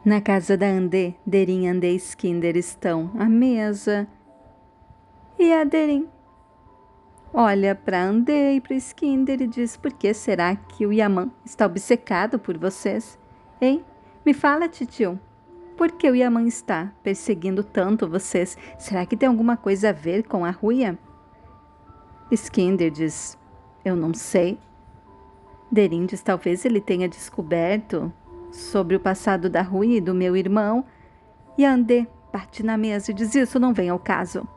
Na casa da Andê, Derin, Andê e Skinder estão à mesa. E a Derin olha para Andê e para Skinder e diz: por que será que o Yaman está obcecado por vocês? Hein? Me fala, titio. Por que o Yaman está perseguindo tanto vocês? Será que tem alguma coisa a ver com a Ruia? Skinder diz: eu não sei. Derin diz: talvez ele tenha descoberto sobre o passado da Ruia e do meu irmão. E Andê bate na mesa e diz: isso não vem ao caso.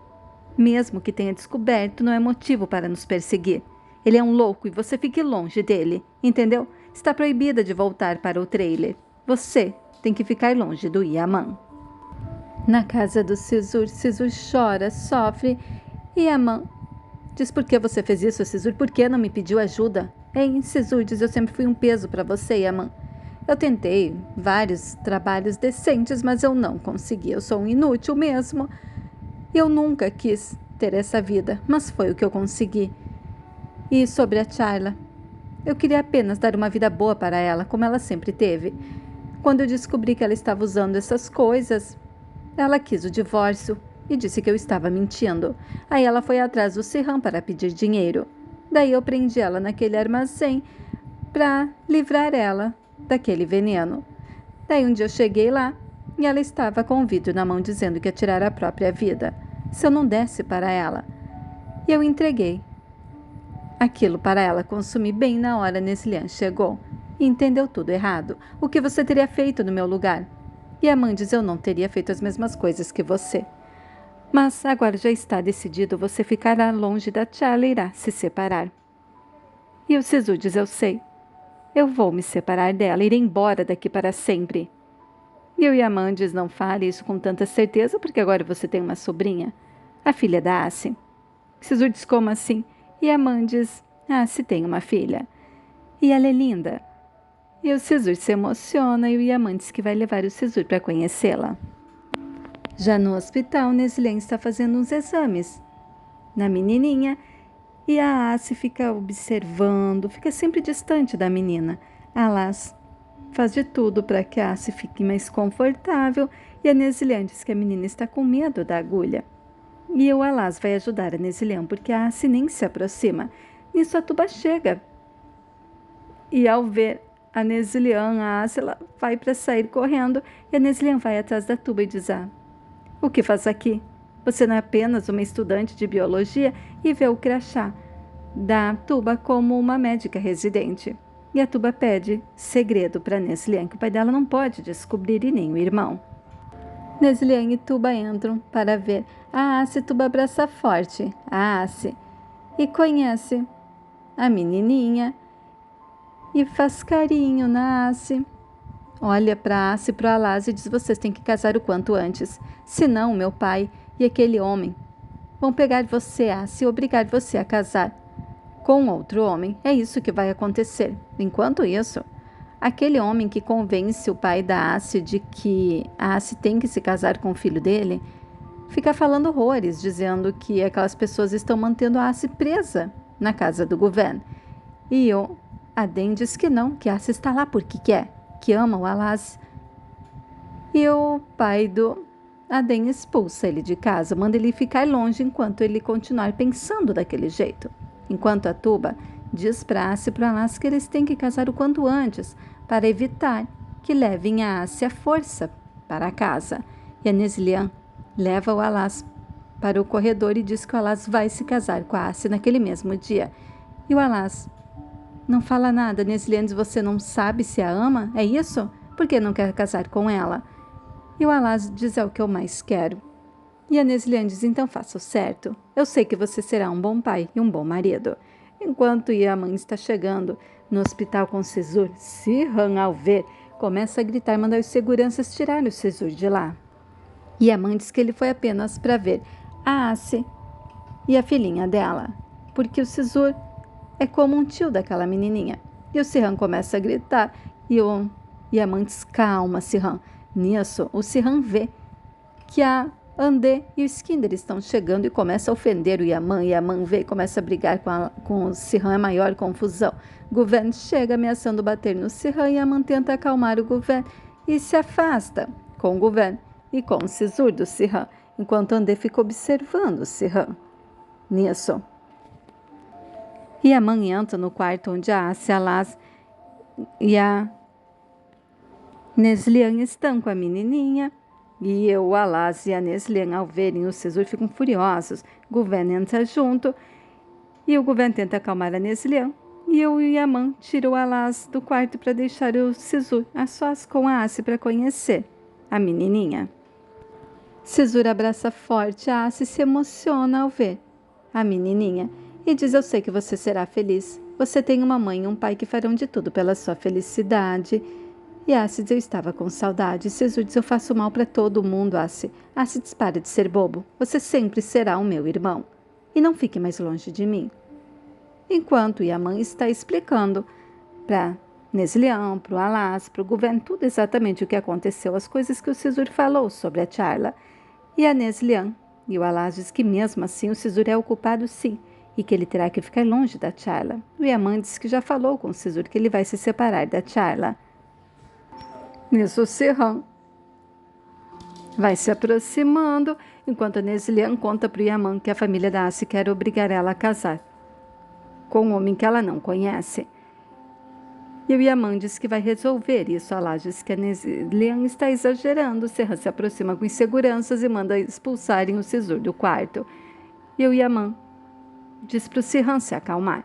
Mesmo que tenha descoberto, não é motivo para nos perseguir. Ele é um louco e você fique longe dele, entendeu? Está proibida de voltar para o trailer. Você tem que ficar longe do Yaman. Na casa do Sisur chora, sofre e Yaman diz: por que você fez isso, Sisur? Por que não me pediu ajuda? Hein, Sisur diz: eu sempre fui um peso para você, Yaman. Eu tentei vários trabalhos decentes, mas eu não consegui. Eu sou um inútil mesmo. Eu nunca quis ter essa vida, mas foi o que eu consegui. E sobre a Charla, eu queria apenas dar uma vida boa para ela, como ela sempre teve. Quando eu descobri que ela estava usando essas coisas, ela quis o divórcio e disse que eu estava mentindo. Aí ela foi atrás do Sirhan para pedir dinheiro. Daí eu prendi ela naquele armazém para livrar ela daquele veneno. Daí um dia eu cheguei lá e ela estava com um vidro na mão dizendo que ia tirar a própria vida, se eu não desse para ela. E eu entreguei aquilo para ela consumir bem na hora Neslian chegou e entendeu tudo errado. O que você teria feito no meu lugar? E a mãe diz: eu não teria feito as mesmas coisas que você. Mas agora já está decidido, você ficará longe da Charla e irá se separar. E o Sisu diz: eu sei. Eu vou me separar dela, irei embora daqui para sempre. E o Yaman diz: não fale isso com tanta certeza, porque agora você tem uma sobrinha, a filha da Assi. Sisu diz: como assim? E Yaman diz: Assi tem uma filha. E ela é linda. E o Sisur se emociona e o Yaman diz que vai levar o Sisur para conhecê-la. Já no hospital, Neslian está fazendo uns exames na menininha e a Assi fica observando, fica sempre distante da menina. A Las faz de tudo para que a Assi fique mais confortável e a Neslian diz que a menina está com medo da agulha. E o Alas vai ajudar a Neslian porque a Assi nem se aproxima. Nisso a Tuba chega e ao ver a Neslian, a Assi, ela vai para sair correndo e a Neslian vai atrás da Tuba e diz: o que faz aqui? Você não é apenas uma estudante de biologia? E vê o crachá da Tuba como uma médica residente. E a Tuba pede segredo para Neslian, que o pai dela não pode descobrir e nem o irmão. Neslian e Tuba entram para ver a Assi. Tuba abraça forte a Assi e conhece a menininha e faz carinho na Assi. Olha para a Assi e para o Alas e diz: vocês têm que casar o quanto antes, senão meu pai e aquele homem vão pegar você, Assi, e obrigar você a casar com outro homem. É isso que vai acontecer. Enquanto isso, aquele homem que convence o pai da Assi de que a Assi tem que se casar com o filho dele, fica falando horrores, dizendo que aquelas pessoas estão mantendo a Assi presa na casa do governo. E o Aden diz que não, que a Assi está lá porque quer, que ama o Alas. E o pai do Aden expulsa ele de casa, manda ele ficar longe enquanto ele continuar pensando daquele jeito. Enquanto a Tuba diz para Assi e para Alas que eles têm que casar o quanto antes, para evitar que levem a Assi à força para casa. E a Neslian leva o Alas para o corredor e diz que o Alas vai se casar com a Assi naquele mesmo dia. E o Alas não fala nada. Neslian diz: você não sabe se a ama? É isso? Por que não quer casar com ela? E o Alas diz: é o que eu mais quero. E a Neslian diz: então faça o certo. Eu sei que você será um bom pai e um bom marido. Enquanto Yaman está chegando no hospital com Sisur, Sirhan, ao ver, começa a gritar e mandar os seguranças tirar o Sisur de lá. Yaman diz que ele foi apenas para ver a Assi e a filhinha dela, porque o Sisur é como um tio daquela menininha. E o Sirhan começa a gritar e o Yaman diz: calma, Sirhan. Nisso, o Sirhan vê que a Andê e o Skinder estão chegando e começa a ofender o Yaman. Yaman vê e começa a brigar com o Sirhan, é maior confusão. O governo chega ameaçando bater no Sirhan e Yaman tenta acalmar o governo e se afasta com o governo e com o Sisur do Siham, enquanto Andê fica observando o Siham. Nisso, Yaman entra no quarto onde a Asi, a Laz e a Neslihan estão com a menininha. E o Alaz e a Neslihan, ao verem o Sisur, ficam furiosos. O governo entra junto e o governo tenta acalmar a Neslihan. E o Yaman tira o Alaz do quarto para deixar o Sisur a sós com a Asi para conhecer a menininha. Sisur abraça forte a Asi e se emociona ao ver a menininha e diz: eu sei que você será feliz. Você tem uma mãe e um pai que farão de tudo pela sua felicidade. E Asi diz: eu estava com saudade. Sisur diz: eu faço mal para todo mundo, Asi. Asi diz: para de ser bobo. Você sempre será o meu irmão. E não fique mais longe de mim. Enquanto Yaman está explicando para Neslihan, para o Alaz, para o governo, tudo exatamente o que aconteceu, as coisas que o Sisur falou sobre a Charla. E a Neslihan e o Alaz diz que mesmo assim o Sisur é o culpado, sim, e que ele terá que ficar longe da Charla. O Yaman diz que já falou com o Sisur que ele vai se separar da Charla. Nisso, o Siham vai se aproximando, enquanto a Neslihan conta para o Yaman que a família da Asi quer obrigar ela a casar com um homem que ela não conhece. E o Yaman diz que vai resolver isso. Alá diz que a Neslihan está exagerando. O Siham se aproxima com inseguranças e manda expulsarem o Sisur do quarto. E o Yaman diz para o Siham se acalmar.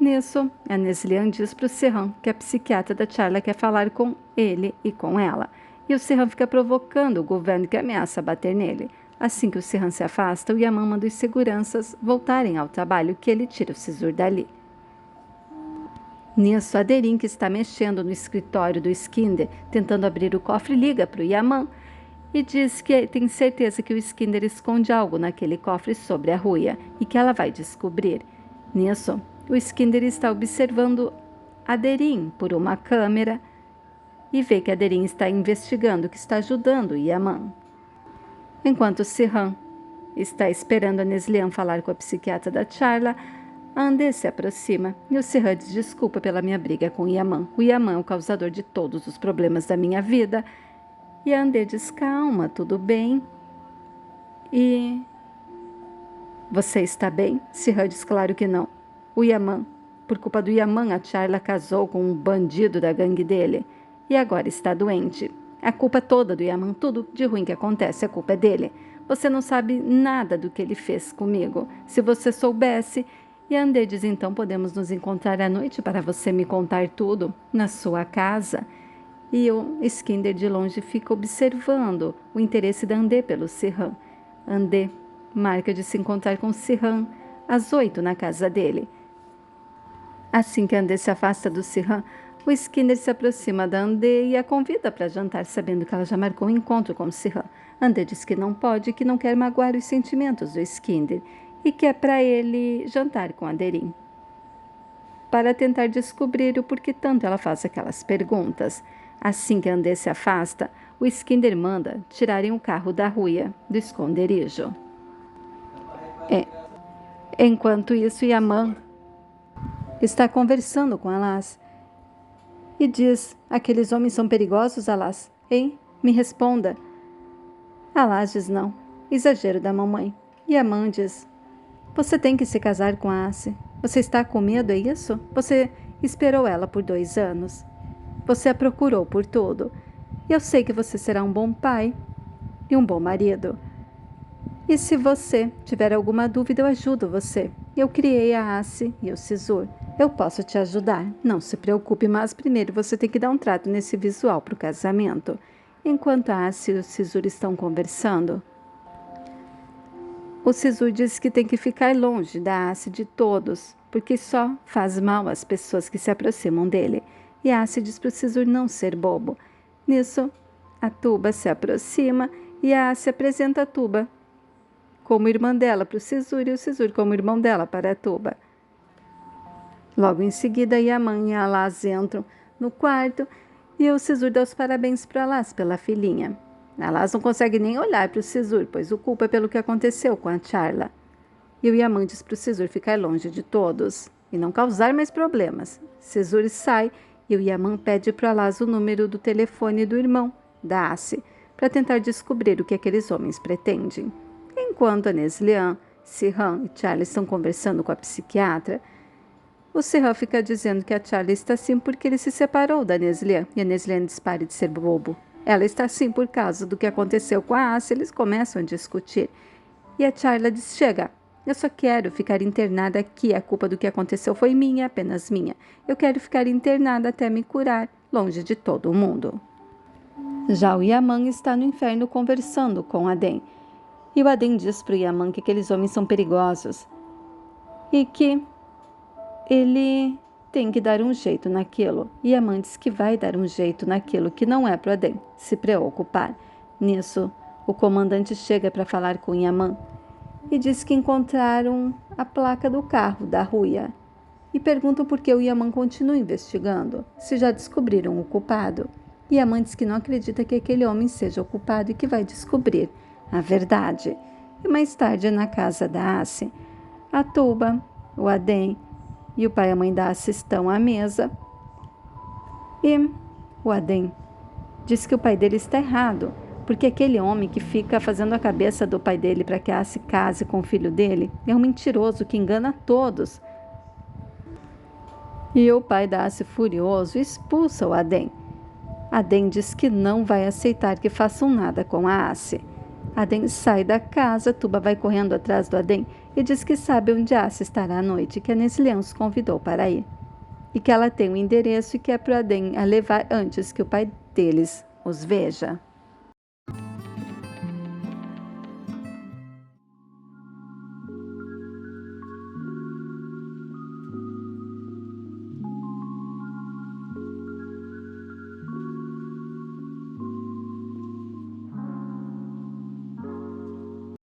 Nisso, a Neslihan diz para o Siham que a psiquiatra da Charla quer falar com ele e com ela. E o Siham fica provocando o governo que ameaça bater nele. Assim que o Siham se afasta, o Yaman manda os seguranças voltarem ao trabalho, que ele tira o Sisur dali. Nisso, a Derin, que está mexendo no escritório do Iskinder, tentando abrir o cofre, liga para o Yaman e diz que tem certeza que o Iskinder esconde algo naquele cofre sobre a Ruia e que ela vai descobrir. Nisso, o Iskinder está observando a Derin por uma câmera e vê que a Derin está investigando, que está ajudando o Yaman. Enquanto o Siham está esperando a Neslihan falar com a psiquiatra da Charla, a Andê se aproxima e o Siham diz: desculpa pela minha briga com o Yaman. O Yaman é o causador de todos os problemas da minha vida. E a Andê diz: calma, tudo bem. E você está bem? Siham diz: claro que não. O Yaman, por culpa do Yaman, a Charla casou com um bandido da gangue dele e agora está doente. A culpa toda do Yaman, tudo de ruim que acontece, a culpa é dele. Você não sabe nada do que ele fez comigo. Se você soubesse... E Andê diz: então podemos nos encontrar à noite para você me contar tudo na sua casa. E o Iskinder de longe fica observando o interesse da Andê pelo Siham. Andê marca de se encontrar com o Siham às 8 na casa dele. Assim que Andê se afasta do Siham, o Iskinder se aproxima da Andê e a convida para jantar, sabendo que ela já marcou um encontro com o Siham. Andê diz que não pode, que não quer magoar os sentimentos do Iskinder e que é para ele jantar com a Derin, para tentar descobrir o porquê tanto ela faz aquelas perguntas. Assim que Andê se afasta, o Iskinder manda tirarem o carro da Ruia do esconderijo. Enquanto isso, Yaman está conversando com Alaz e diz: aqueles homens são perigosos, Alaz? Hein? Me responda. Alaz diz: não, exagero da mamãe. Yaman diz: você tem que se casar com a Asi. Você está com medo, é isso? Você esperou ela por 2 anos. Você a procurou por tudo. E eu sei que você será um bom pai e um bom marido. E se você tiver alguma dúvida, eu ajudo você. Eu criei a Asi e o Sisur. Eu posso te ajudar. Não se preocupe, mas primeiro você tem que dar um trato nesse visual para o casamento. Enquanto a Asi e o Sisur estão conversando, o Sisur diz que tem que ficar longe da Asi de todos, porque só faz mal às pessoas que se aproximam dele. E a Asi diz para o Sisur não ser bobo. Nisso, a Tuba se aproxima e a Asi apresenta a Tuba como irmã dela para o Sisur e o Sisur como irmão dela para a Tuba. Logo em seguida, Yaman e Alaz entram no quarto e o Sisur dá os parabéns para Alaz pela filhinha. Alaz não consegue nem olhar para o Sisur, pois o culpa é pelo que aconteceu com a Charla. E o Yaman diz para o Sisur ficar longe de todos e não causar mais problemas. Sisur sai E o Yaman pede para o Alaz o número do telefone do irmão, da Assi, para tentar descobrir o que aqueles homens pretendem. Enquanto a Neslihan, Sirhan e Charlie estão conversando com a psiquiatra, o Sirhan fica dizendo que a Charlie está assim porque ele se separou da Neslihan, e a Neslihan dispara de ser bobo. Ela está assim por causa do que aconteceu com a Assi. Eles começam a discutir. E a Charlie diz: chega, eu só quero ficar internada aqui. A culpa do que aconteceu foi minha, apenas minha. Eu quero ficar internada até me curar, longe de todo mundo. Já o Yaman está no inferno conversando com Aden. E o Aden diz para o Yaman que aqueles homens são perigosos e que ele tem que dar um jeito naquilo. E Yaman diz que vai dar um jeito naquilo, que não é para o Aden se preocupar. Nisso, o comandante chega para falar com Yaman e diz que encontraram a placa do carro da Ruia e perguntam por que o Yaman continua investigando, se já descobriram o culpado. E Yaman diz que não acredita que aquele homem seja o culpado e que vai descobrir a verdade. E mais tarde, na casa da Assi, a Tuba, o Aden e o pai e a mãe da Assi estão à mesa. E o Aden diz que o pai dele está errado, porque aquele homem que fica fazendo a cabeça do pai dele para que a Assi case com o filho dele é um mentiroso que engana todos. E o pai da Assi, furioso, expulsa o Aden. Aden diz que não vai aceitar que façam nada com a Assi. Aden sai da casa, Tuba vai correndo atrás do Aden e diz que sabe onde Assi estará à noite, que a Neslihan os convidou para ir. E que ela tem o endereço e que é para o Aden a levar antes que o pai deles os veja.